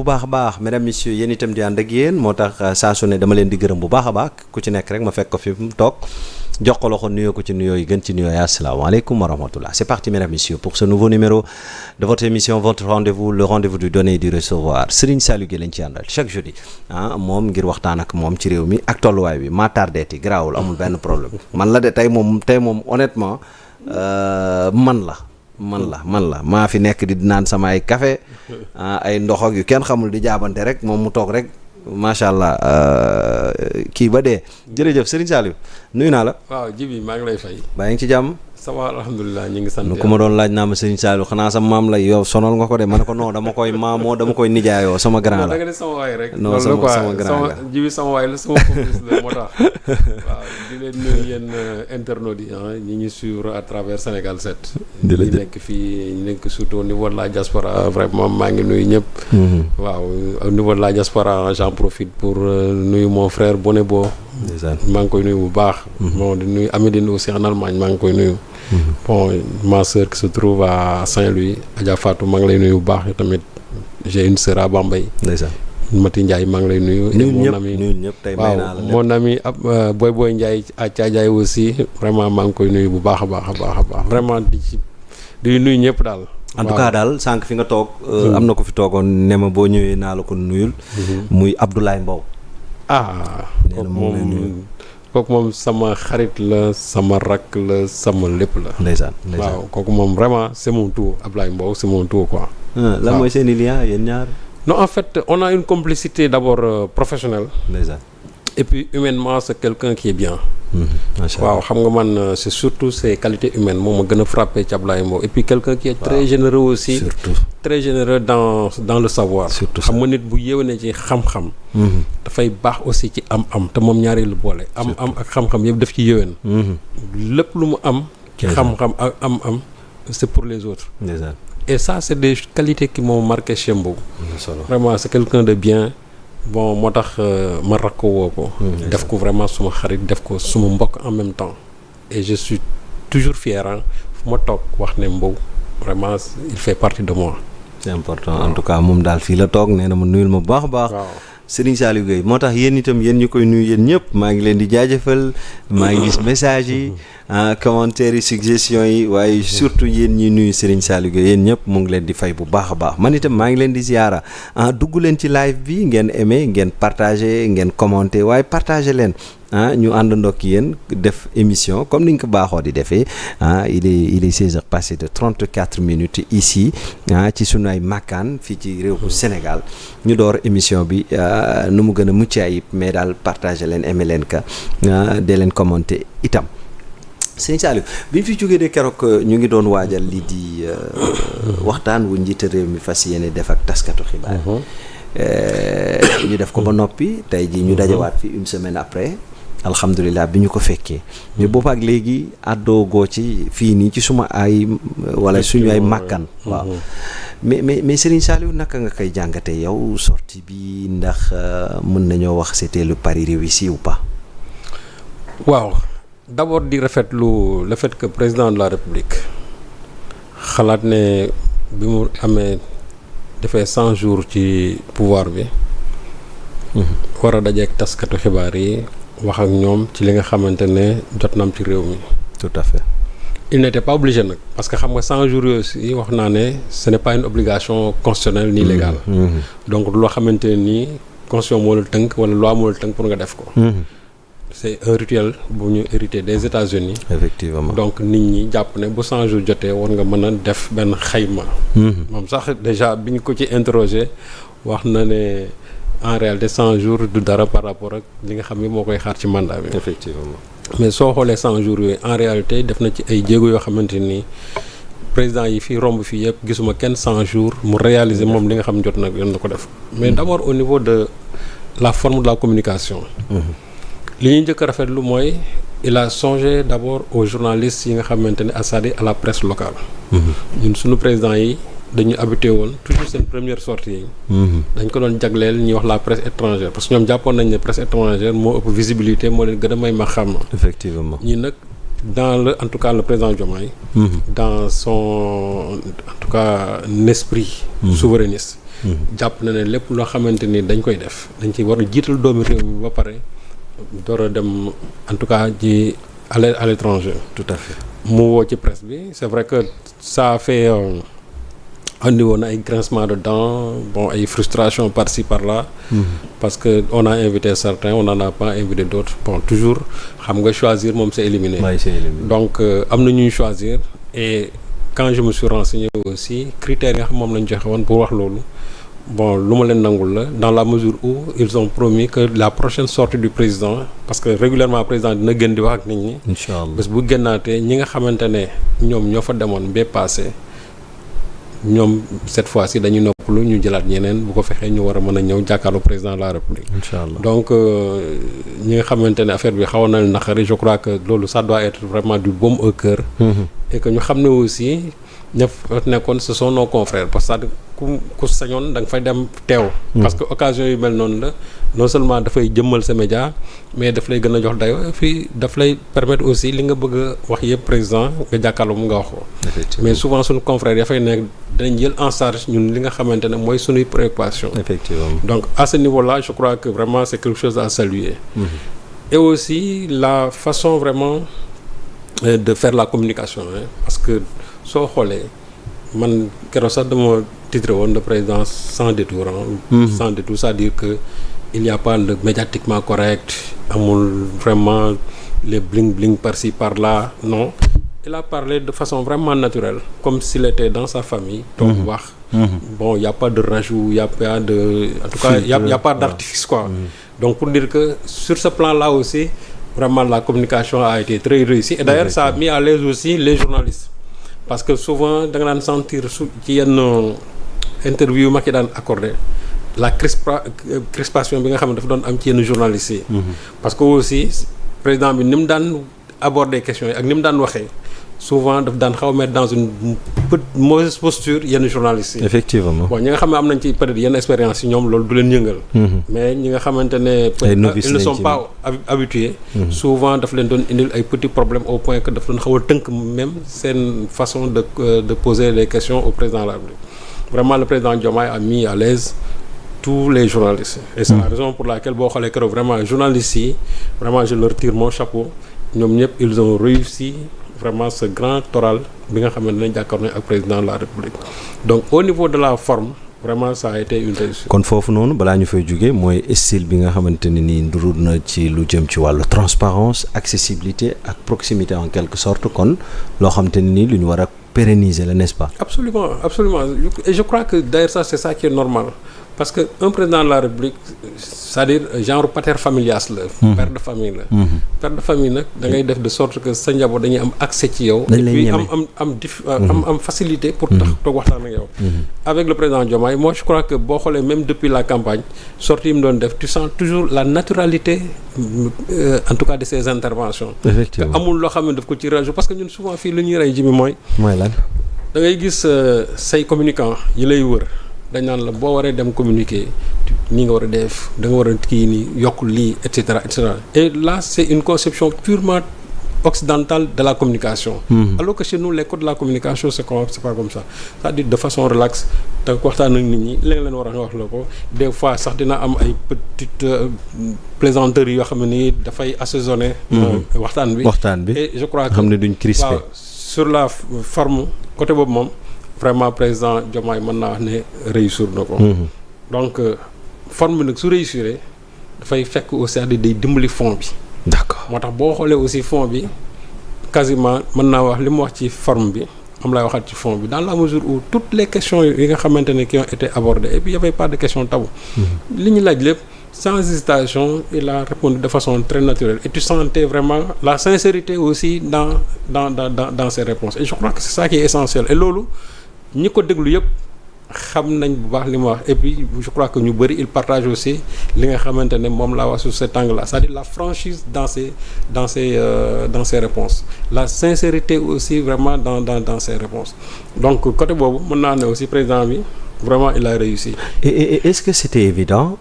bu baax a baax mesdames messieurs yéen itam di ànd ak yéen moo tax saa su ne dama leen di gërëm bu baax a baax ku ci nekk rek ma fekk ko fi mu toog jox ko loxo nuyoo ko ci nuyoo yi gën ci nuyoo yi asalaamaaleykum wa rahmatullah. C'est parti mesdames messieurs pour ce nouveau numéro de votre émission votre rendez-vous le rendez-vous du donner et du recevoir Serigne Saliou Gueye lañ ci àndal chaque jeudi moom ngir waxtaan ak moom ci réew mi ak tolluwaay bi maa tardeeti garaawul amul benn problème man la de tey moom honnêtement man la maa fi nekk di naan sama ay café ay ndox ak yu kenn xamul di jaabante rek moom mu toog rek macha allah kii ba dee jërëjëf Serigne Saliou nuyu naa la. waaw Jibi maa ngi lay fay. baa ngi ci jàmm. ça va alhamdulilah ñu ngi sant. ku ma doon laaj naa ma Serigne Saliou xanaa sa maam la yow sonal nga ko de ma ne ko non dama koy maamoo dama koy nijaayoo sama grand la. da nga ne sama waay rek. non sama grand la Jibi sama waay la sama complice la moo tax. waaw di leen nuyu yéen internautes yi ñi ñu suivre à travers Sénégal 7. di la nekk fii ñu nekk surtout au niveau de la diaspora vraiment maa ngi nuyu ñëpp. waaw au niveau de la diaspora j'en profite pour nuyu mon frère Bonebo. maa ngi koy nuyu bu baax. bon di nuyu Amédine aussi en Allemagne maa ngi koy nuyu. bon ma sœur qui se trouve à Saint-Louis Adja Fatou maa ngi lay nuyu bu baax tamit j'ai une sœur à Bambey. ndeysaan Mati Ndiaye maa ngi lay nuyu. nuyul ñëpp tey may naa la waaw mon ami Boy Ndiaye à Thiadiaye aussi vraiment maa ngi koy nuyu bu baax a baax vraiment di nuyu ñëpp daal. en tout cas daal sànq fi nga toog. am na ko fi toogoon ne ma boo ñëwee naa la ko nuyul. muy Abdoulaye Mbow. kooku moom sama xarit la sama rakk la sama lépp la. ndeysaan waaw kooku moom vraiment c'est mon tout Abdoulaye Mbow c'est mon tout quoi. lan mooy seen i lien yéen ñaar. non en fait on a une complicité d'abord professionnelle. ndeysaan. et puis humainement c'est quelqu'un qui est bien. waaw xam nga man c'est surtout ses qualités humaines moom ma gën a frappé ci Abdoulaye Mbow et puis quelqu'un qui est très généreux aussi. surtout très généreux dans le savoir. surtout xam nga nit bu yéwénee ci xam-xam. dafay baax aussi ci am-am te moom ñaari lu boole. am ak xam-xam yëpp daf ci yéwén. lépp lu mu am. ci xam-xam ak am-am c'est pour les autres. et ça c'est des qualités qui m'ont marqué chez Mbow. vraiment c'est quelqu'un de bien. bon moo tax ma rakk woo ko. def ko vraiment suma xarit def ko suma mbokk en même temps. et je suis toujours fier fu ma toog wax ne Mbow vraiment il fait partie de moi. c'est important en tout cas moom daal fii la toog nee na ma nuyul ma bu baax a baax. Serigne Saliou Gueye moo tax yéen itam yéen ñu koy nuyu yéen ñëpp maa ngi leen di jaajëfal maa ngi gis message yi commentaires yi suggestions yi waaye surtout yéen ñi nuyu Serigne Saliou Gueye yéen ñëpp mu ngi leen di fay bu baax a baax man itam maa ngi leen di ziara dugg leen ci live bi ngeen aimé ngeen partagé ngeen commenté waaye partagé leen ñu àndandoo ak yéen def émission comme ni ñu ko baaxoo di defee il est 16h passé de 34 minutes ici ci sunu ay makkaan fii ci réew bu Sénégal ñu door émission bi nu mu gën a mucc ayib mais daal partagé leen aimé leen ka dee leen commenté itam. Sëñ Saliou bi ñu fi jógee de keroog ñu ngi doon waajal lii di waxtaan wu njiite réew mi fas yéene def ak taskatu xibaar ñu def ko ba noppi tey jii ñu dajawaat fi une semaine après. alhamdulilah bi ñu ko fekkee mais booba ak léegi àddoogoo ci fii nii ci suma ay wala suñu ay màkkan waaw mais Serigne Saliou naka nga koy jàngatee yow sortie bi ndax mën nañoo wax c'était le pari réussi ou pas. waaw d'abord di rafetlu le fait que président de la République xalaat ne bi mu amee defee 100 jours ci pouvoir bi war a dajeek taskatu xibaar yi wax ak ñoom ci li nga xamante ne jot na am ci réew mi. tout à fait. il n'était pas obligé nag parce que xam nga 100 jours yooyu aussi wax naa ne ce n'est pas une obligation constitutionnelle ni légale. donc loo xamante ne nii constitution moo la tënk wala loi moo la tënk pour nga def ko. c'est un rituel bu ñu hérité des États-Unis. effectivement donc nit ñi jàpp ne bu 100 jours jotee war nga mën a def benn xayma. moom sax déjà bi ñu ko ci interroger wax na ne. en réalité 100 jours du dara par rapport ak li nga xam ne moo koy xaar ci mandat bi. effectivement mais soo xoolee 100 jours yooyu en réalité def na ci ay jéego yoo xamante ni président yi fii romb fii yëpp gisuma kenn 100 jours mu réaliser moom li nga xam jot nag yoon na ko def. mais d'abord au niveau de la forme de la communication. li ñuy njëkk a rafetlu mooy il a songé d'abord aux journalistes yi nga xamante ne c'est-à-dire à la presse locale. ñun suñu président yi. dañu habitué woon toujours seen première sortie yi. dañ ko doon jagleel ñuy wax la presse étrangère parce que ñoom jàppoon nañ ne presse étrangère moo ëpp visibilité moo leen gën a may ma xam. effectivement ñi nag en tout cas le président Diomaye. dans son en tout cas esprit souverainiste. jàpp na ne lépp loo xamante ni dañ koy def dañ ci war a jiital doomi réew mi ba pare door a dem en tout cas ci à l'étranger. Tout à fait. mu woo ci presse bi c'est vrai que ça a fait andi woon ay grincement de dents bon ay frustration par-ci par-là. parce que on a invité certains on n'en a pas invité d'autres bon toujours xam nga choisir moom c'est éliminé. Donc am na ñuy choisir et quand je me suis renseigné aussi critères yi nga xam moom lañ joxe woon pour wax loolu bon lu ma leen nangul la dans la mesure où ils ont promis que la prochaine sortie du président parce que régulièrement président dina gën di wax ak nit ñi. Inch'Allah bés bu génnaatee ñi nga xamante ne ñoom ñoo fa demoon ba passé ñoom cette fois-ci dañuy noppalu ñu jëlaat ñeneen bu ko fexee ñu war a mën a ñëw jàkkaarloo président de la République. Inch'Allah. Donc ñi nga xamante ne affaire bi xawoon na leen naqari je crois que loolu ça doit être vraiment du baume au cœur. Et que ñu xam ne aussi ñëpp nekkoon ce sont nos confrères parce que ku sañoon da nga fay dem teew. parce que occasion yu mel noonu la non seulement dafay jëmmal sa média mais daf lay gën a jox dayo et puis daf lay permettre aussi li nga bëgg a wax yëpp président nga jàkkaarloo mu nga wax ko. Mais souvent suñu confrères ya fay nekk danañ jël en charge ñun li nga xamante ne mooy suñuy préoccupation. Effectivement. Donc à ce niveau-là je crois que vraiment c'est quelque chose à saluer. Et aussi la façon vraiment de faire la communication parce que soo xoolee man keroog sax dama titré woon le président sans détour sans détour c'est-à-dire que il y a pas le médiatiquement correct amul vraiment les bling bling par-ci par-là non il a parlé de façon vraiment naturelle comme s'il était dans sa famille toog wax bon il y a pas de rajout il y a pas de en tout cas il y a pas d'artifice quoi donc pour dire que sur ce plan-là aussi vraiment la communication a été très réussie et d'ailleurs ça a mis à l'aise aussi les journalistes parce que souvent da nga daan sentir ci yenn interview yu ma ci daan accordé la crispation bi nga xam ne dafa doon am ci yenn journalistes yi parce que aussi président bi ni mu daan aborder questions yi ak ni mu daan waxee souvent daf daan xaw a mettre dans une mauvaise posture yenn journalistes yi. Effectivement. Bon ñi nga xam ne am nañ ci peut-être yenn expérience yi ñoom loolu du leen yëngal. mais ñi nga xamante ne. ils ne sont pas habitués. souvent daf leen doon indil ay petits problèmes au point que daf doon xaw a tënk même seen façon de poser les questions au président de la République. Vraiment le président Diomaye a mis à l'aise tous les journalistes. Et c'est la raison pour laquelle boo xoolee keroog vraiment journalistes yi vraiment je leur tire mon chapeau ñoom ñëpp ils ont réussi. Vraiment ce grand oral bi nga xamante ne jàkkaarloo ak président de la République donc au niveau de la forme vraiment ça a été une réussite. kon foofu noonu balaa ñu fay jógee mooy style bi nga xamante ne nii ndurut na ci lu jëm ci wàllu transparence accessibilité ak proximité en quelque sorte kon loo xamante ne nii lu ñu war a pérenniser la n'est-ce pas. Absolument absolument et je crois que d'ailleurs ça c'est ça qui est normal parce que un président de la République c'est-à-dire genre pater familias la. père de famille la. père de famille nag da ngay def de sorte que sa njaboot dañuy am accès ci yow. dañ lay ñeme am facilité pour tax toog waxtaan ak yow. avec le président Diomaye moi je crois que boo xoolee même depuis la campagne sortie yi mu doon def tu sens toujours la naturalité en tout cas de ses interventions. Effectivement te amul loo xam ne daf ko ci rajo parce que ñun souvent fii lu ñuy rey ji bi mooy lan da ngay gis say communicants yi lay wër. dañ naan la boo waree dem communiquer nii nga war a def da nga war a kii nii yokk lii et cetera et cetera et là c'est une conception purement occidentale de la communication. Alors que chez nous les codes de la communication c'est pas comme ça c'est-à-dire de façon relaxe te waxtaan ak nit ñi léegi leen war a wax la ko des fois sax dina am ay petites plaisanteries yoo xam ne nii dafay assaisonner. waxtaan bi et je crois que xam ne duñ crispé. Sur la forme côté boobu moom. Vraiment président Diomaye mën naa wax ne réussir na ko. donc forme bi nag su réussir dafay fekk aussi day dimbali fond bi. D'accord moo tax boo xoolee aussi fond bi quasiment mën naa wax li mu wax ci forme bi am lay waxaat ci fond bi dans la mesure où toutes les questions yi nga xamante ne qui ont été abordées et puis il y avait pas de questions tabou. li ñu laaj lépp sans hésitation il a répondu de façon très naturelle et tu sentais vraiment la sincérité aussi dans ses réponses et je crois que c'est ça qui est essentiel et loolu. ñi ko déglu yëpp xam nañ bu baax li ma wax et puis je crois que ñu bëri il partage aussi li nga xamante ne moom laa wax sur cet angle-là c'est-à-dire la franchise dans ses réponses la sincérité aussi vraiment dans ses réponses donc côté boobu mën naa ne aussi président bi vraiment il a réussi. Et est-ce que c'était évident